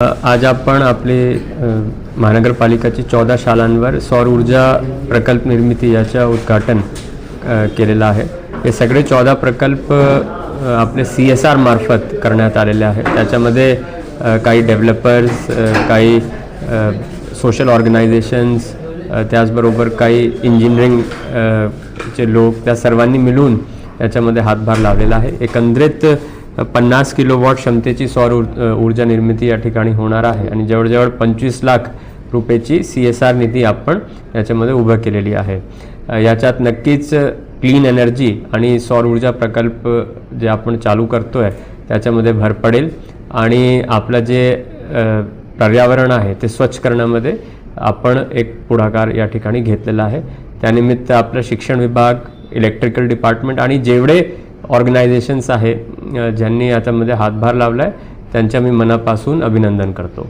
आज आपण आपले महानगरपालिकाची 14 शाळांवर सौर ऊर्जा प्रकल्प निर्मिती याचा उद्घाटन केलेला आहे। हे सगळे 14 प्रकल्प आपले CSR मार्फत करण्यात आलेले आहेत। त्याच्यामध्ये काही डेव्हलपर्स, काही सोशल ऑर्गनायझेशन्स, त्याचबरोबर काही इंजिनिअरिंग चे लोक, त्या सर्वांनी मिळून याच्यामध्ये हातभार लावलेला आहे। एकंदरीत 50 किलोवॉट क्षमतेची सौर ऊर्जा निर्मिती या ठिकाणी होणार आहे आणि जवळजवळ 25 लाख रुपयाची CSR निधी आपण याच्यामध्ये उभं केलेली आहे। याच्यात नक्कीच क्लीन एनर्जी आणि सौर ऊर्जा प्रकल्प जे आपण चालू करतोय त्याच्यामध्ये भर पडेल आणि आपलं जे पर्यावरण आहे ते स्वच्छ करण्यामध्ये आपण एक पुढाकार या ठिकाणी घेतलेला आहे। त्यानिमित्त आपलं शिक्षण विभाग, इलेक्ट्रिकल डिपार्टमेंट आणि जेवढे ऑर्गनायझेशन्स आहे ज्यांनी याच्यामध्ये हातभार लावला आहे त्यांच्या मी मनापासून अभिनंदन करतो।